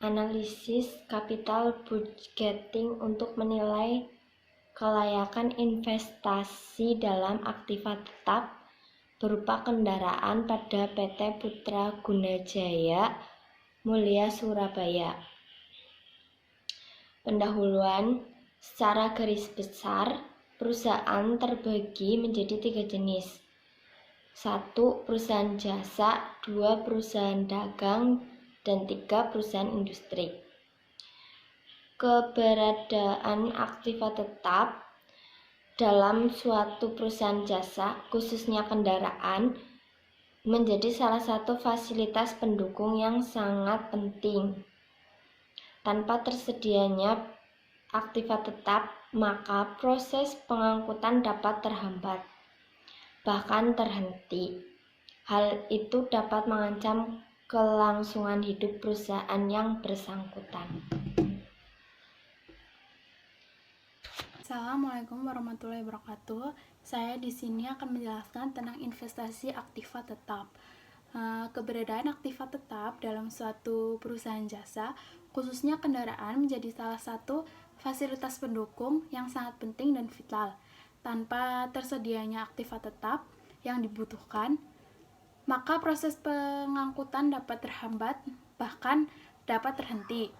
Analisis capital budgeting untuk menilai kelayakan investasi dalam aktiva tetap berupa kendaraan pada PT Putra Gunajaya Mulia Surabaya. Pendahuluan secara garis besar, perusahaan terbagi menjadi 3 jenis. 1. Perusahaan jasa, 2. Perusahaan dagang, dan 3. Perusahaan industri. Keberadaan aktiva tetap dalam suatu perusahaan jasa, khususnya kendaraan, menjadi salah satu fasilitas pendukung yang sangat penting. Tanpa tersedianya aktiva tetap, maka proses pengangkutan dapat terhambat, bahkan terhenti. Hal itu dapat mengancam kelangsungan hidup perusahaan yang bersangkutan. Assalamualaikum warahmatullahi wabarakatuh. Saya di sini akan menjelaskan tentang investasi aktiva tetap. Keberadaan aktiva tetap dalam suatu perusahaan jasa, khususnya kendaraan, menjadi salah satu fasilitas pendukung yang sangat penting dan vital. Tanpa tersedianya aktiva tetap yang dibutuhkan, maka proses pengangkutan dapat terhambat, bahkan dapat terhenti.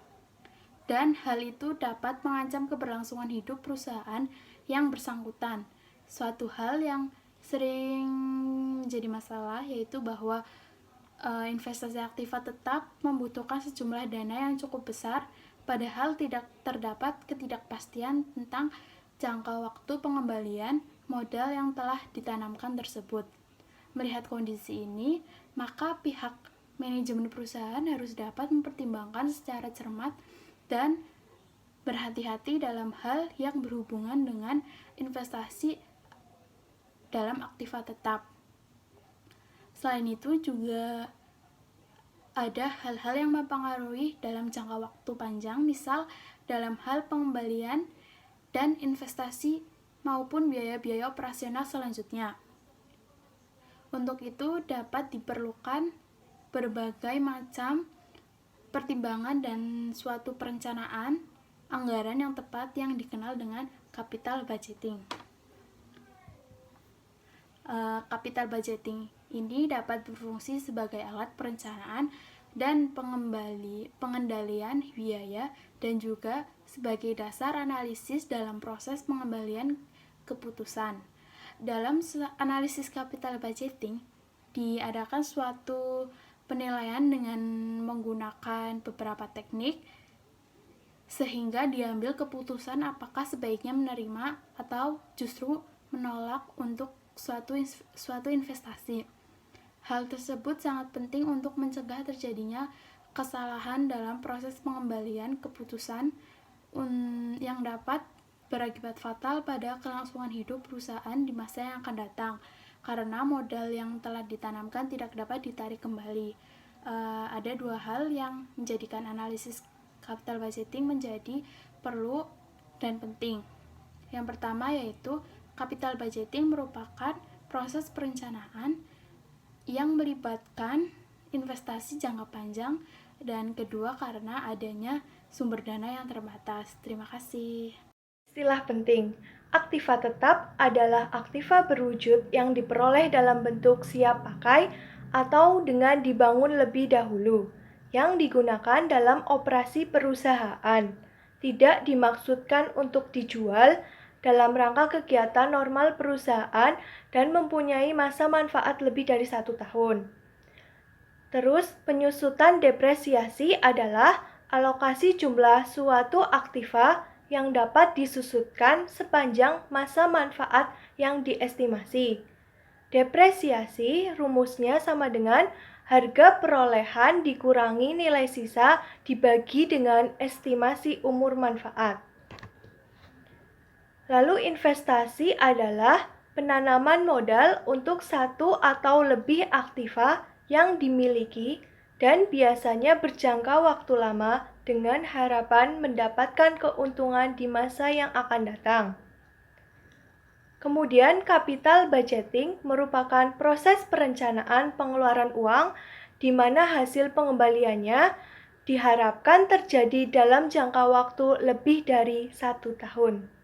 Dan hal itu dapat mengancam keberlangsungan hidup perusahaan yang bersangkutan. Suatu hal yang sering jadi masalah yaitu bahwa investasi aktiva tetap membutuhkan sejumlah dana yang cukup besar, padahal tidak terdapat ketidakpastian tentang jangka waktu pengembalian modal yang telah ditanamkan tersebut. Melihat kondisi ini, maka pihak manajemen perusahaan harus dapat mempertimbangkan secara cermat dan berhati-hati dalam hal yang berhubungan dengan investasi dalam aktiva tetap. Selain itu juga ada hal-hal yang mempengaruhi dalam jangka waktu panjang, misal dalam hal pengembalian dan investasi maupun biaya-biaya operasional selanjutnya. Untuk itu dapat diperlukan berbagai macam pertimbangan dan suatu perencanaan anggaran yang tepat yang dikenal dengan capital budgeting. Capital budgeting ini dapat berfungsi sebagai alat perencanaan dan pengendalian biaya dan juga sebagai dasar analisis dalam proses pengembalian keputusan. Dalam analisis capital budgeting diadakan suatu penilaian dengan menggunakan beberapa teknik sehingga diambil keputusan apakah sebaiknya menerima atau justru menolak untuk suatu investasi. Hal tersebut sangat penting untuk mencegah terjadinya kesalahan dalam proses pengembalian keputusan yang dapat berakibat fatal pada kelangsungan hidup perusahaan di masa yang akan datang, karena modal yang telah ditanamkan tidak dapat ditarik kembali. Ada dua hal yang menjadikan analisis capital budgeting menjadi perlu dan penting. Yang pertama yaitu capital budgeting merupakan proses perencanaan yang melibatkan investasi jangka panjang, dan kedua karena adanya sumber dana yang terbatas. Terima kasih. Istilah penting, aktiva tetap adalah aktiva berwujud yang diperoleh dalam bentuk siap pakai atau dengan dibangun lebih dahulu, yang digunakan dalam operasi perusahaan. Tidak dimaksudkan untuk dijual dalam rangka kegiatan normal perusahaan dan mempunyai masa manfaat lebih dari 1 tahun. Terus, penyusutan depresiasi adalah alokasi jumlah suatu aktiva yang dapat disusutkan sepanjang masa manfaat yang diestimasi. Depresiasi rumusnya sama dengan harga perolehan dikurangi nilai sisa dibagi dengan estimasi umur manfaat. Lalu investasi adalah penanaman modal untuk satu atau lebih aktiva yang dimiliki dan biasanya berjangka waktu lama dengan harapan mendapatkan keuntungan di masa yang akan datang. Kemudian capital budgeting merupakan proses perencanaan pengeluaran uang di mana hasil pengembaliannya diharapkan terjadi dalam jangka waktu lebih dari 1 tahun.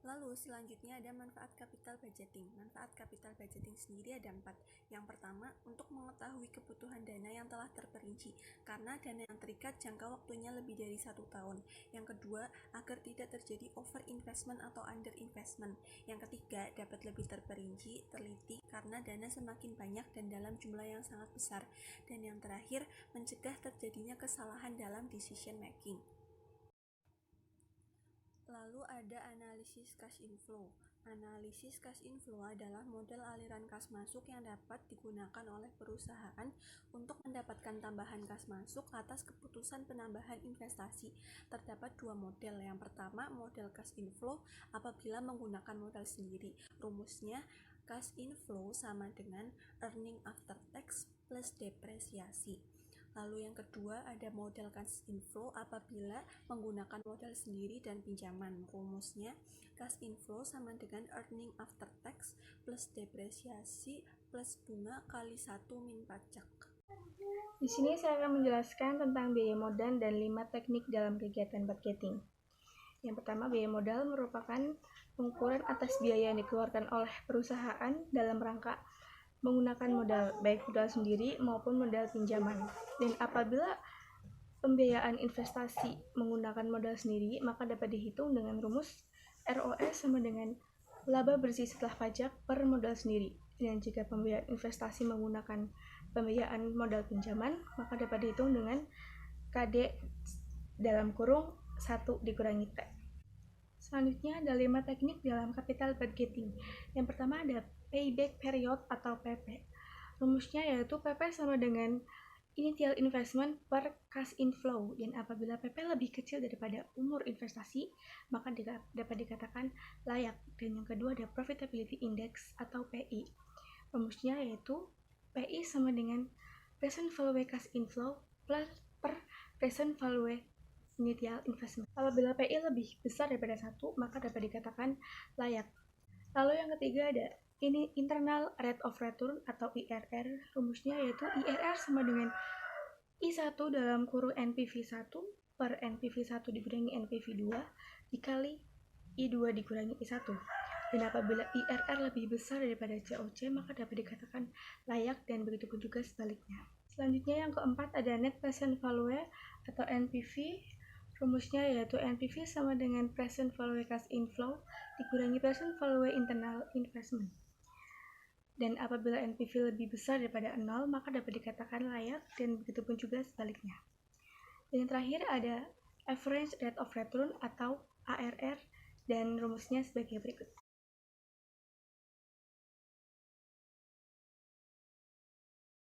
Lalu selanjutnya ada manfaat capital budgeting. Manfaat capital budgeting sendiri ada 4. Yang pertama, untuk mengetahui kebutuhan dana yang telah terperinci, karena dana yang terikat jangka waktunya lebih dari 1 tahun. Yang kedua, agar tidak terjadi over investment atau under investment. Yang ketiga, dapat lebih terperinci, teliti, karena dana semakin banyak dan dalam jumlah yang sangat besar. Dan yang terakhir, mencegah terjadinya kesalahan dalam decision making. Lalu ada analisis cash inflow. Analisis cash inflow adalah model aliran kas masuk yang dapat digunakan oleh perusahaan untuk mendapatkan tambahan kas masuk atas keputusan penambahan investasi. Terdapat 2 model. Yang pertama, model cash inflow apabila menggunakan modal sendiri. Rumusnya, cash inflow sama dengan earning after tax plus depresiasi. Lalu yang kedua ada model cash inflow apabila menggunakan modal sendiri dan pinjaman. Rumusnya, cash inflow sama dengan earning after tax plus depresiasi plus bunga kali 1 min pajak. Di sini saya akan menjelaskan tentang biaya modal dan 5 teknik dalam kegiatan budgeting. Yang pertama, biaya modal merupakan pengukuran atas biaya yang dikeluarkan oleh perusahaan dalam rangka menggunakan modal, baik modal sendiri maupun modal pinjaman. Dan apabila pembiayaan investasi menggunakan modal sendiri, maka dapat dihitung dengan rumus ROS sama dengan laba bersih setelah pajak per modal sendiri. Dan jika pembiayaan investasi menggunakan pembiayaan modal pinjaman, maka dapat dihitung dengan KD dalam kurung 1 dikurangi T. Selanjutnya ada 5 teknik dalam capital budgeting. Yang pertama ada payback period atau PP. Rumusnya yaitu PP sama dengan initial investment per cash inflow, dan apabila PP lebih kecil daripada umur investasi, maka dapat dikatakan layak. Dan yang kedua ada profitability index atau PI. Rumusnya yaitu PI sama dengan present value cash inflow plus per present value initial investment. Apabila PI lebih besar daripada 1, maka dapat dikatakan layak. Lalu yang ketiga ada internal rate of return atau IRR. Rumusnya yaitu IRR sama dengan I1 dalam kurung NPV 1 per NPV 1 dikurangi NPV 2 dikali I2 dikurangi I1. Dan apabila IRR lebih besar daripada COC, maka dapat dikatakan layak, dan begitu pun juga sebaliknya. Selanjutnya yang keempat ada net present value atau NPV. Rumusnya yaitu NPV sama dengan present value cash inflow dikurangi present value internal investment. Dan apabila NPV lebih besar daripada 0, maka dapat dikatakan layak, dan begitu pun juga sebaliknya. Dan yang terakhir ada average rate of return atau ARR, dan rumusnya sebagai berikut.